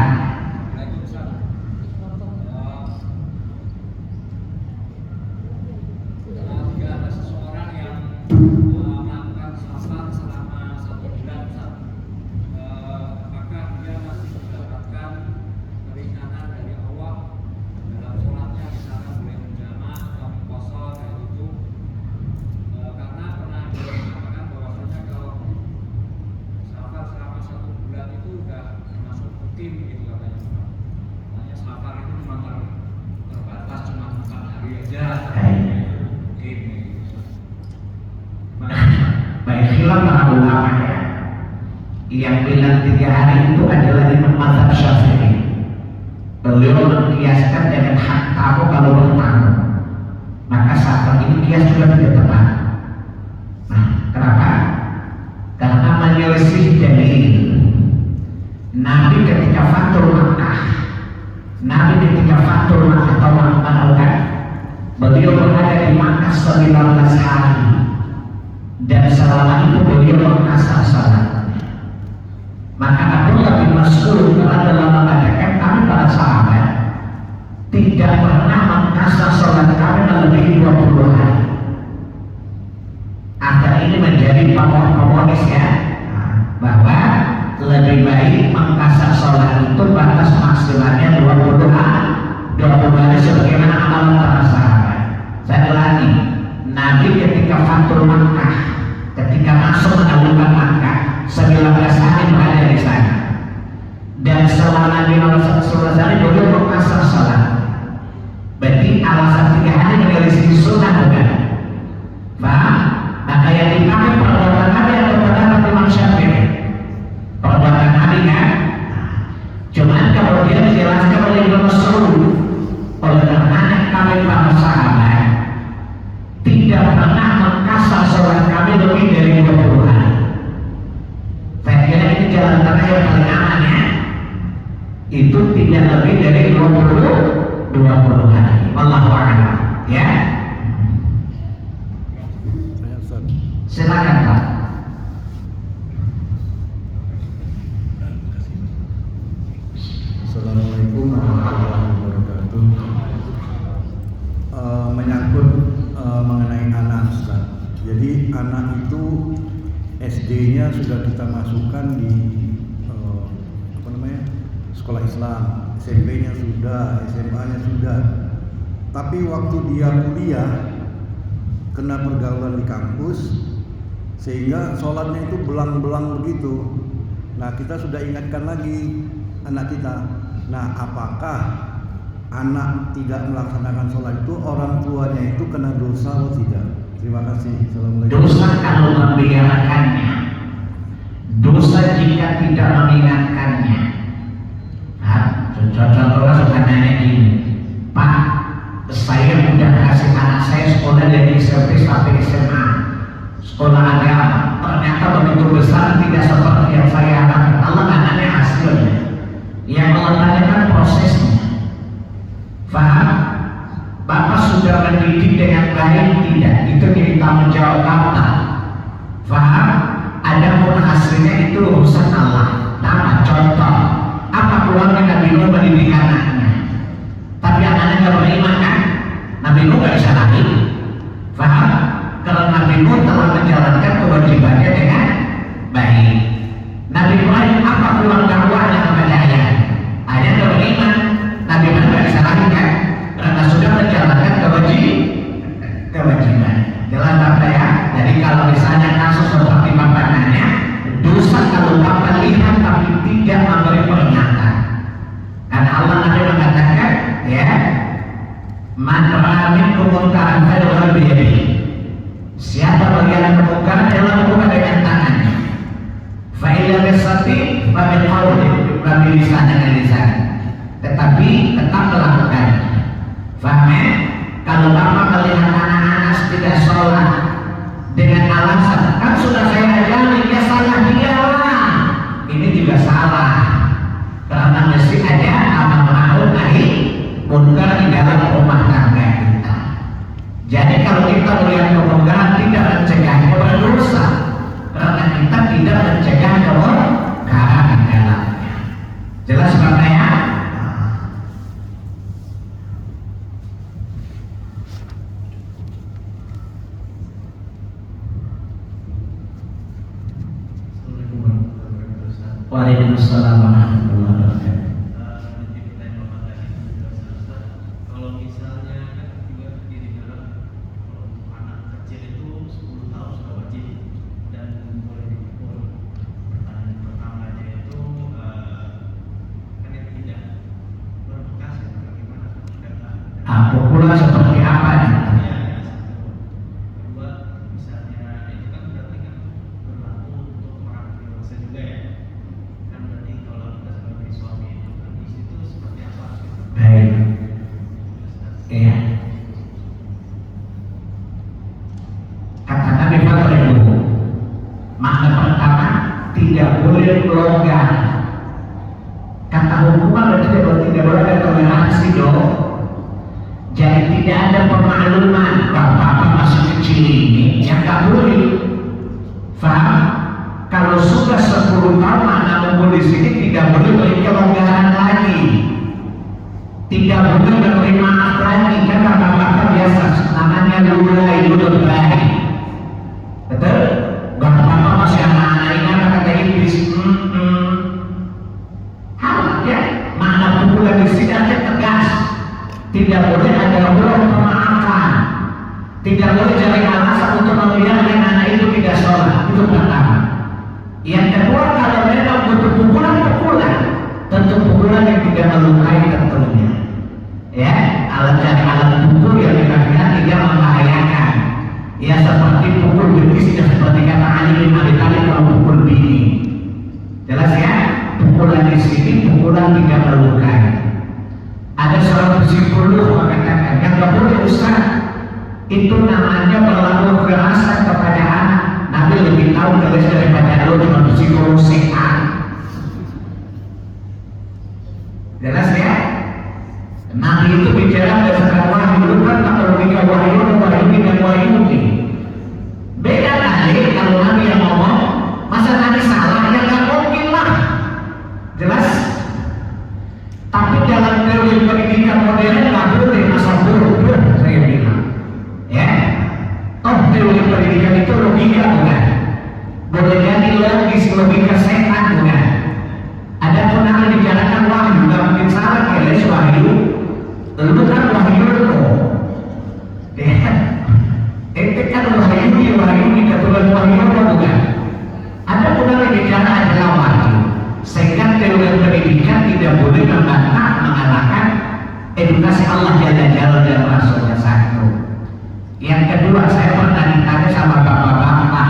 Speaker 1: Yang bilang 3 hari itu adalah Imam Mazhab Syafi'i. Beliau mengkiaskan dengan hak tamu kalau bertamu. Maka saat ini kias juga tidak tepat. Nah, kenapa? Karena menyelisih dalil. Nabi ketika Fathul Makkah, atau Makkah, beliau berada di Makkah 19 hari. Dan selama itu beliau mengkasar salat. Maka Abdullah bin Mas'ud adalah mengatakan kami para sahabat tidak pernah mengkasar salat kami melebihi 20 hari. Agar ini menjadi pemodis ya, bahwa lebih baik mengkasar salat itu batas maksimalnya 20 hari sebagaimana amalan para sahabat. Saya ulangi, Nabi ketika Fathul Makkah, ketika masuk menaklukkan Makkah 19 hari berada di sana, dan selama 19 hari beliau mengkasar salat. Berarti alasan 3 hari menyelisih sunnah bukan? Paham? Maka yang dipakai perbuatan Nabi atau pendapat Imam Syafi'i? Perbuatan Nabi kan? Cuman kemudian dijelaskan oleh Ibnu Mas'ud, oleh karena kami para sahabat tidak pernah mengkasar salat kami lebih dari 20 hari. Saya kira ini jalan tengah yang paling aman ya. Itu tidak lebih dari 20 hari. Wallahu a'lam. Ya. Silakan Pak.
Speaker 3: Assalamualaikum warahmatullahi wabarakatuh. Menyangkut mengenai anak Ustaz. Jadi anak itu SD-nya sudah kita masukkan di sekolah Islam, SMP-nya sudah, SMA-nya sudah. Tapi waktu dia kuliah kena pergaulan di kampus sehingga sholatnya itu belang-belang begitu. Nah, kita sudah ingatkan lagi anak kita. Nah, apakah anak tidak melaksanakan sholat itu orang tuanya itu kena dosa atau tidak? Terima kasih. Assalamualaikum.
Speaker 1: Dosa kalau membiarkannya. dosa jika tidak mengingatkannya. Contohnya suka nanya gini, Pak, saya udah kasih anak saya sekolah dari SMP sampai SMA, sekolah agama, ternyata begitu besar tidak seperti yang saya harapkan. Allah nggak nanya hasilnya, yang Allah tanyakan prosesnya. Faham? Bapak sudah mendidik dengan baik tidak? Itu jadi tanggung jawab Bapak. Faham? Adapun hasilnya itu urusan Allah. Nama contoh, apa keluarga Nabi Nuh mendidik anaknya? Tapi anaknya nggak beriman kan? Nabi Nuh nggak disalahin. Faham? Kalau Nabi Nuh telah menjalankan kewajibannya dengan baik. Nabi Ibrahim apa pulang dakwahnya kepada ayah? Ayah nggak beriman. Nabi Ibrahim nggak disalahin kan? Karena sudah menjalankan kewajiban. Jelas Bapak ya? Jadi kalau misalnya kasus seperti Bapak nanya, dosa kalau Bapak lihat tapi tidak memberi peringatan. Karena Allah nanti mengatakan, ya, man ra'a minkum munkaran falyughayyirhu biyadihi. Siapa bagian kemungkaran adalah lakukan dengan tangannya. Fa illam yastati' fa biqawlihi, wa bilisan dengan lisan. Tetapi tetap melakukan. Faham ya? Kalau Bapak melihat anak-anak tidak sholat dengan alasan, kan sudah saya ajari, dia salah dia lah. Ini juga salah. Karena mesti ada amal ma'ruf nahi munkar di dalam rumah tangga kita. Jadi kalau kita melihat kemungkaran tidak mencegahnya berdosa, karena kita tidak mencegah kemungkaran di dalamnya. Jelas Bapak ya? Waalaikumsalam warahmatullahi wabarakatuh.
Speaker 4: Kalau misalnya kan juga di dalam anak kecil itu 10 tahun sudah wajib dan boleh dipukul. Pertanyaan pertamanya itu kan yang tidak berbekas ya, bagaimana?
Speaker 1: Pukulan seperti apa nih?
Speaker 4: Ya, kedua misalnya itu kan berarti kan berlaku untuk orang dewasa juga ya. Berarti kalau kita sebagai suami itu di situ seperti apa?
Speaker 1: Baik. Iya. Kata Nabi Muhammad, makna pertama tidak boleh longgar. Kata hukuman berarti tidak boleh ada toleransi dong. Jadi tidak ada pemakluman bapak masih kecil ini yang tak boleh. Faham? Kalau sudah 10 tahun anak umur di sini tidak boleh beri kelonggaran lagi, tidak boleh memberi maaf lagi. Kan bapak-bapak biasa namanya lulai dulu baik, betul? Bapak-bapak masih anak-anak ini apa kata Iblis? Hal ya, makna pukulan di sini aja tegas. Tidak boleh ada ulang pemaafan, tidak boleh cari alasan untuk membiarkan anak itu tidak sholat. Itu pertama. Yang kedua, kalau memang butuh pukulan, tentu pukulan yang tidak melukai tentunya. Ya, alat pukul yang dikatakan tidak membahayakan. Ya seperti pukul betis, tidak seperti kata Ali bin Abi Thalib kalau pukul bini. Jelas ya? Pukulan di sini pukulan tidak melukai. Ada seorang psikolog mengatakan yang tidak boleh Ustaz, itu namanya berlaku kekerasan kepada anak. Nabi lebih tahu keras daripada lo cuma psikolog setan. Jelas ya? Nabi itu bicara berdasarkan wahyu, kan tak logika wahyu dengan wahyu ini. Beda kali kalau Nabi yang ngomong, masa Nabi salah? Ya nggak mungkin lah. Jelas? Tapi dalam teori pendidikan modern nggak boleh asal buruk, saya bilang. Ya? Oh, teori pendidikan itu logika bukan? Boleh jadi logis, logika setan bukan? Ada pun yang dibicarakan wahyu, nggak mungkin salah keles wahyu. Lalu kan wahyu itu, ya? Itu kan wahyu kebetulan wahyu apa bukan? Ada pun yang bicara adalah wahyu. Sehingga teori pendidikan tidak boleh membantah, mengalahkan edukasi Allah Jalla dan Rasulnya satu. Yang kedua, saya pernah ditanya sama bapak-bapak,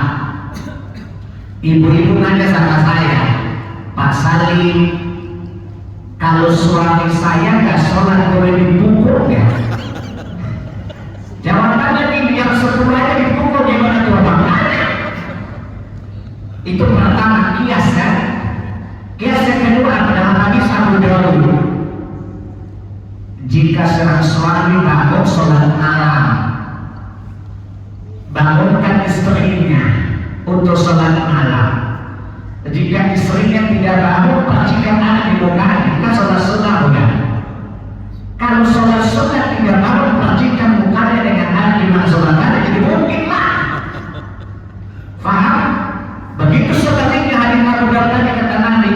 Speaker 1: Ibu-ibu nanya sama saya, Pak Salim, kalau suami saya nggak sholat boleh dipukul nggak? Jawabannya ini yang sepulahnya dipukul gimana tuh makanya? Itu pertama kias kan? Kias yang kedua adalah hadis Abu Dawud. Jika seorang suami bangun sholat malam, bangunkan istrinya untuk sholat malam. Jika istrinya tidak bangun, percikan anak di mukanya, kita sholat sunnah bukan? Kalau sholat sunnah tidak bangun, percikan mukanya dengan anak di mana sholatnya, jadi mungkinlah. Faham? Begitu sebaliknya hadis Abu Dawud kata Nabi,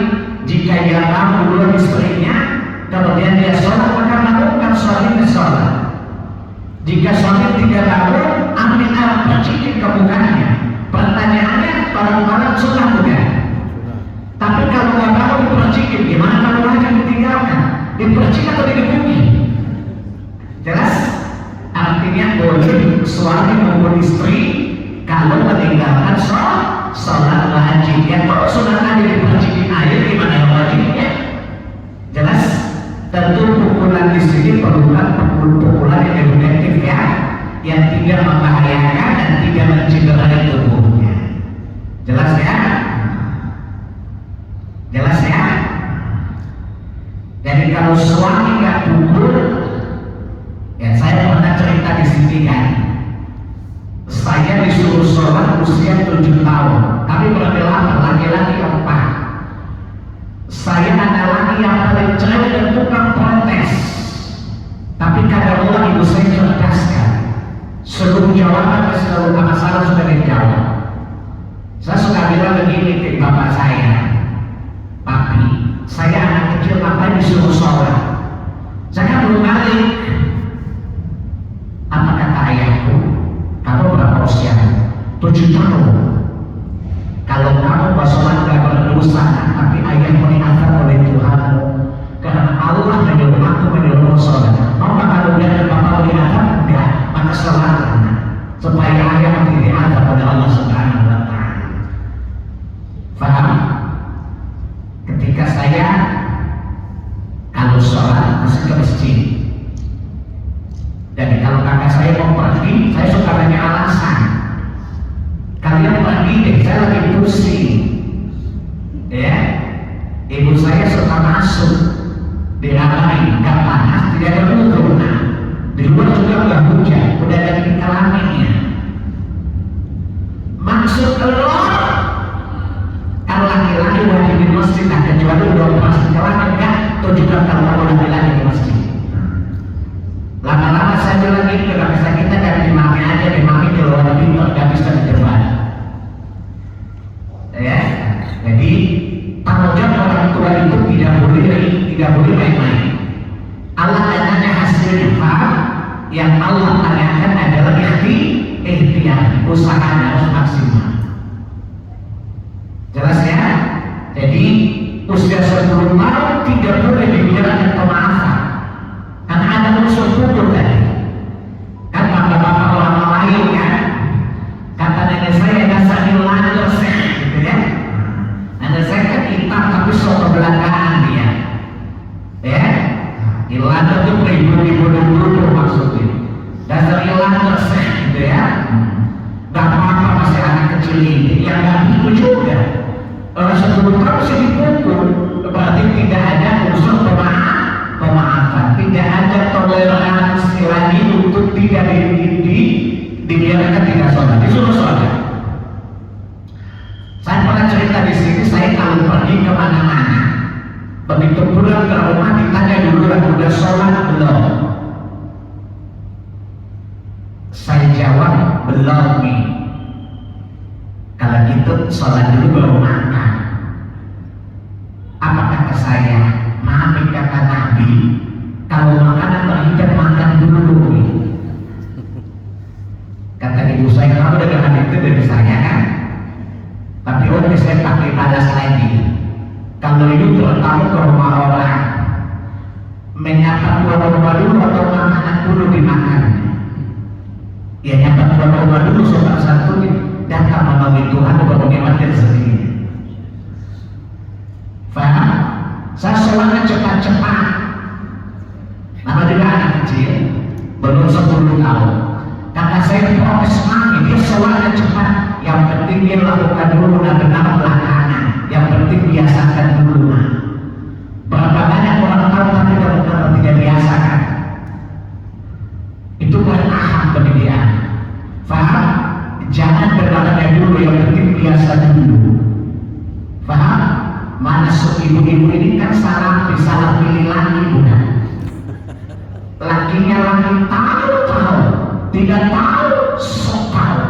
Speaker 1: jika dia bangun dulu istrinya, kemudian dia sholat, maka bangunkan suaminya sholat. Jika suami tidak bangun, ambil alat percikin ke mukanya. Pertanyaannya, barang-barang sunnah bukan? Tapi kalau nggak bangun dipercikin, gimana kalau wajah ditinggalkan? Dipercikin atau digebuki? Jelas? Artinya boleh suami maupun istri kalau meninggalkan sholat wajib. Ya kalau sunnah ada dipercikin air, gimana yang wajibnya? Jelas? Tentu pukulan di sini berupa pukulan yang edukatif ya, yang tidak membahayakan dan tidak mencederai tubuhnya. Jelas ya? Jelas ya? Jadi kalau suami nggak pukul, ya saya pernah cerita di sini kan, saya disuruh sholat usia 7 tahun, tapi berarti laki-laki 4. Saya adalah yang paling cewek dan tukang protes. Tapi kadang Allah ibu saya cerdaskan. Sebelum jawaban selalu masalah sudah dijawab. Saya suka bilang begini ke bapak saya, papi, saya anak kecil ngapain disuruh sholat? Saya kan belum balik. Apa kata ayahku? Kamu berapa usia? 7 tahun. Kalau kamu sholat gak berdosa, tapi ayah diangkat oleh Tuhanmu, karena Allah menyuruh aku menyuruh sholat. Mau gak kalau dia dan bapak diangkat? Enggak, maka sholatlah supaya ayah tidak diangkat oleh Allah Subhanahu wa Ta'ala. Faham? Ketika saya kalau sholat masuk ke masjid, jadi kalau kakak saya mau pergi, saya suka banyak alasan. Kalian pergi deh, saya lagi pusing. Ya, ibu saya suka masuk di ramai, nggak panas, tidak ada udhu. Nah, di luar juga nggak hujan, udah ada kelaminnya. Maksud Allah, kalau laki-laki wajib di masjid, nah kecuali udah pasti kelamin kan, atau juga kalau laki-laki di masjid. Lama-lama saya bilang gitu, nggak bisa kita ganti mami aja, di mami keluar pintu, nggak bisa di depan. Ya, jadi tanggung jawab orang tua itu tidak boleh main-main. Allah tanya hasilnya paham? Yang Allah tanyakan adalah ikhtiar, usaha harus maksimal. Jelas ya? Jadi usia 10 tahun tidak boleh dibiarkan pemaafan. Karena ada unsur pukul tadi. Kan bapak-bapak orang Melayu kan? Kata nenek saya dasarnya lancar gitu ya. Nenek saya kan hitam tapi soto Belandaan dia. Ya? Ilanda itu beribu-ribu maksudnya. Dasarnya lancar gitu ya. Gak apa-apa masih anak kecil ini. Ya gak gitu juga. Orang 10 tahun masih dipukul. Berarti tidak ada unsur pemaafan, tidak ada toleransi lagi untuk tidak dibiarkan tidak sholat, disuruh sholat. Saya pernah cerita di sini, saya kalau pergi kemana-mana, begitu pulang ke rumah ditanya dulu udah sholat belum? Saya jawab belum nih. Kalau gitu sholat dulu baru makan. Apa kata saya? Mami kata Nabi, kalau makanan berhijab makan dulu. Kata ibu saya, kamu dengar itu dari saya kan? Tapi oke saya pakai balas lagi. Kalau itu terutama ke rumah orang, menyapa tuan rumah dulu atau makanan dulu dimakan. Ya nyapa tuan rumah dulu sobat satu datang menemui Tuhan baru nikmati rezekinya. Faham? Saya sholatnya cepat-cepat. Nama juga anak kecil, belum 10 tahun. Kata saya protes mami, dia sholatnya cepat. Yang penting dia lakukan dulu dan benar belakangan. Yang penting biasakan dulu. Berapa banyak orang tahu tapi tidak biasakan. Itu paham pendidikan. Faham? Jangan berlagaknya dulu, yang penting biasa dulu. Faham? Mana ibu-ibu ini kan salah pilih laki bukan? Lakinya laki tahu, tidak tahu, sok tahu.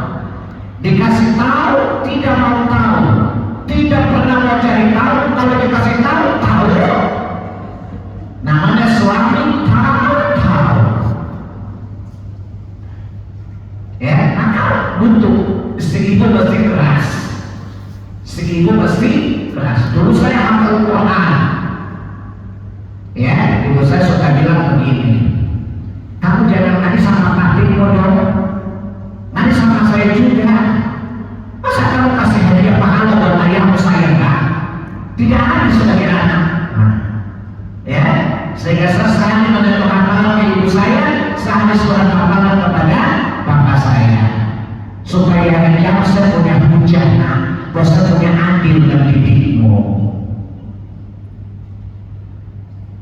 Speaker 1: Dikasih tahu, tidak mau tahu. Tidak pernah mau cari tahu, kalau dikasih tahu, tahu. Namanya suami tahu. Ya, maka butuh istri ibu mesti keras. Istri ibu mesti keras. Dulu saya hafal Quran. Ya, ibu saya suka bilang begini. Kamu jangan nanti sama papimu dong. Nanti sama saya juga. Masa kamu kasih hadiah pahala buat ayahmu saya enggak? Tidak ada sebagai anak. Ya, sehingga selesai menentukan hafalan ke ibu saya, saya surat hafalan kepada bapak saya, supaya yang saya punya hujah, saya punya adil dan didikmu.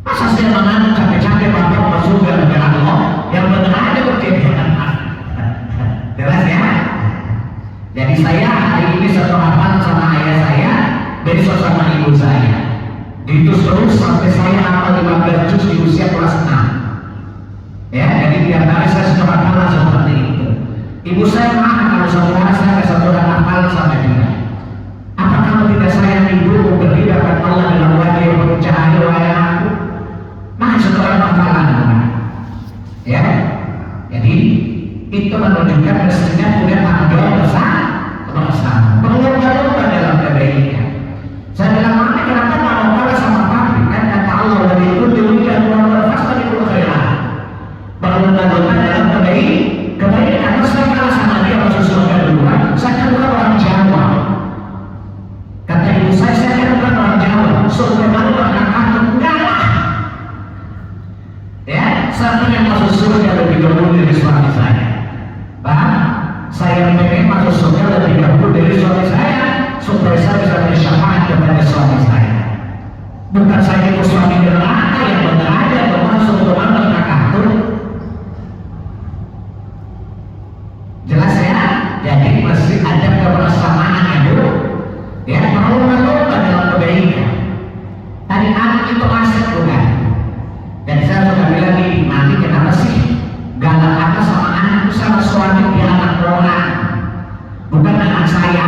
Speaker 1: Masa saya menganut capek-capek bapak masuk ke Allah yang benar aja kejadian. Jelas ya? Jadi saya hari ini satu hafalan sama ayah saya, besok sama ibu saya. Itu terus sampai saya hafal 15 juz di usia kelas 6. Ya, jadi tiap hari saya suka hafalan seperti itu. Ibu saya marah kalau suatu hari saya nggak satu orang hafalan sama dia. Apa kamu tidak sayang ibu berdiri dapat Allah dalam wajah yang penuh cahaya wajah aku? Nah, satu orang hafalan, ya. Jadi itu menunjukkan mestinya punya tanggung jawab bersama. Berlomba-lomba dalam kebaikan. Saya bilang, mami kenapa mau kalah sama papi? Kan kata Allah dari itu demikian orang pasti itu khairan. Berlomba-lomba dalam kebaikan. Karena saya kalah sama dia masuk surga duluan. Saya kan bukan orang Jawa. Kata ibu saya kan bukan orang Jawa. Surga baru orang kantor enggak lah. Ya, saya pengen masuk surga lebih dahulu dari suami saya. Paham? Saya pengen masuk surga lebih dahulu dari suami saya, supaya saya bisa bersyafaat kepada suami saya. Bukan saya itu suami neraka yang benar aja termasuk rumah neraka itu. Jelas ya? Jadi mesti ada kebersamaan itu. Ya, berlomba-lomba dalam kebaikan. Tadi anak itu aset bukan? Dan saya sudah bilang ini, nanti kenapa sih galak apa sama anak sama suami dia anak orang, bukan anak saya.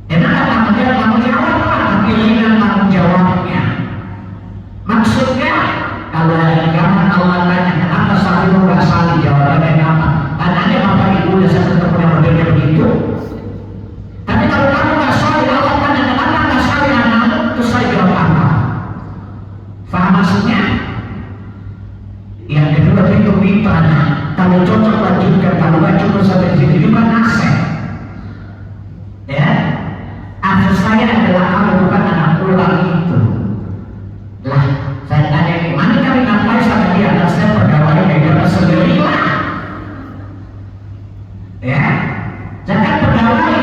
Speaker 1: Enak tanggung jawab lah, pilihan tanggung jawabnya. Maksudnya kalau ada zaman Allah tanya kenapa saling nggak saling, jawabannya apa? Tanya bapak ibu udah saya ketemu yang modelnya begitu. Tapi kalau kamu nggak saling, Allah tanya kenapa nggak saling anakmu, terus saya jawab apa? Faham maksudnya? Yang kedua itu mitranya. Kalau cocok lanjutkan, kalau nggak cukup sampai sini juga aset. Ya, aset saya adalah kamu bukan anak ulang itu. Lah, saya tanya ini, mana kami ngapain sama dia? Dan saya pegawai dapat sendiri lah. Ya, jangan pegawai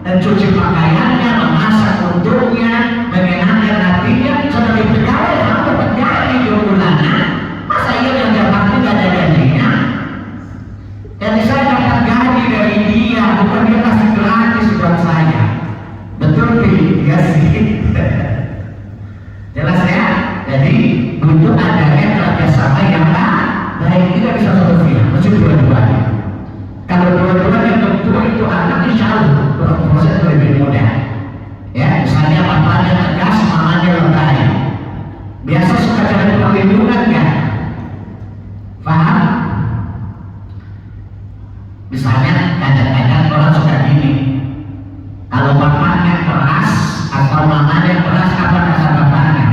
Speaker 1: dan cuci pakaiannya, memasak untuknya, menyenangkan hatinya sebagai pegawai harus dapat gaji 2 bulanan. Masa iya yang dapat nggak ada gajinya? Jadi saya dapat gaji dari dia, bukan dia kasih gratis buat saya. Betul ya sih? Jelas ya? Jadi butuh adanya kerjasama yang baik. Tidak bisa satu pihak, mesti dua-duanya. Kalau dua-duanya tentu itu anak insya Allah proses lebih mudah. Ya, misalnya bapaknya tegas, mamanya lebay. Biasa suka cari perlindungan kan? Paham? Misalnya kadang-kadang orang suka gini, kalau bapaknya keras atau mamanya keras, apa kata bapaknya?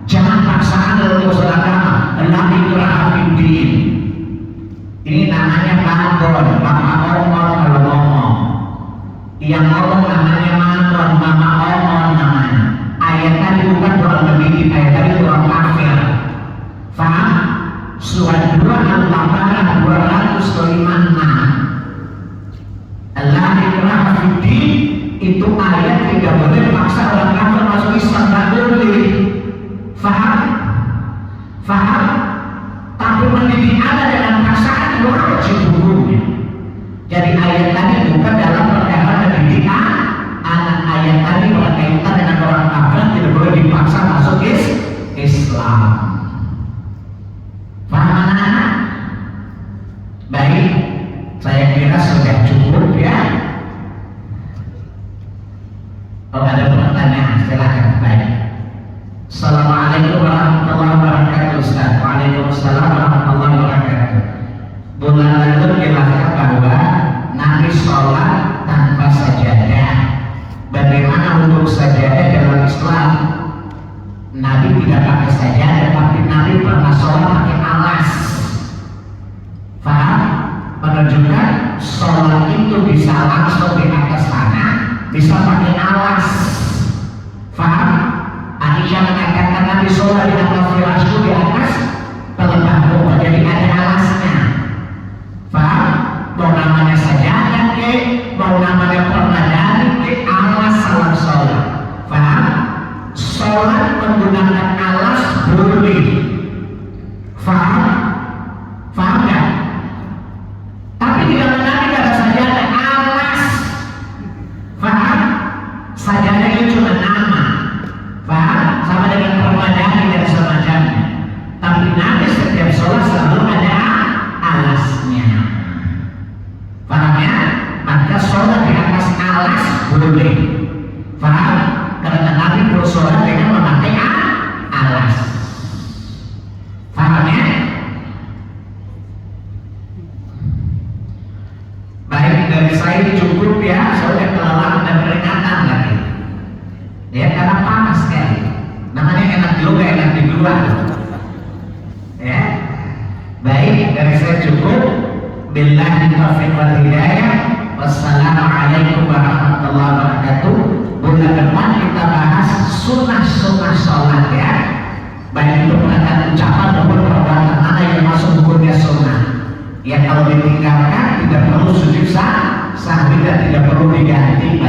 Speaker 1: Jangan paksaan dalam urusan agama, la ikraha fid din. Ini namanya babon, bapak bukan dalam perkara pendidikan anak. Ayat tadi berkaitan dengan orang kafir tidak boleh dipaksa masuk Islam. Paham anak-anak? Baik, saya kira sudah cukup ya. Oh, ada pertanyaan, silakan. Baik. Assalamualaikum warahmatullahi wabarakatuh, Ustaz. Waalaikumsalam warahmatullahi wabarakatuh. Bulan lalu dijelaskan bahwa Nabi sholat tanpa sajadah. Bagaimana hukum sajadah dalam Islam? Nabi tidak pakai sajadah, tapi Nabi pernah sholat pakai alas. Faham? Menunjukkan sholat itu bisa langsung di atas tanah, bisa pakai alas. Faham? Aisyah mengatakan Nabi sholat di atas firasku, di atas pelembabku, jadi ada alasnya. Faham? Mau namanya sajadah ke, mau namanya permadani ke, alas salam sholat. Faham? Sholat menggunakan alas boleh. Faham? Faham ya? Tapi di dalam Nabi ada sajadah alas. Faham? Sajadah itu cuma nama. Faham? Sama dengan permadani dan semacamnya. Tapi Nabi setiap sholat selalu ada alasnya. Faham ya? Maka sholat di atas alas boleh. Faham? Karena Nabi bersolat dengan memakai alas. Faham ya? Baik, dari saya cukup ya. Saya sudah kelelahan dan peringatan lagi. Ya, karena panas sekali. Namanya enak di luar, enak di luar. Ya. Baik, dari saya cukup. Billahi taufiq wal hidayah. Wassalamualaikum warahmatullahi wabarakatuh. Bulan depan kita bahas sunnah-sunnah sholat ya. Baik itu perkataan ucapan maupun perbuatan mana yang masuk hukumnya sunnah. Ya kalau ditinggalkan tidak perlu sujud sahwi dan tidak perlu diganti.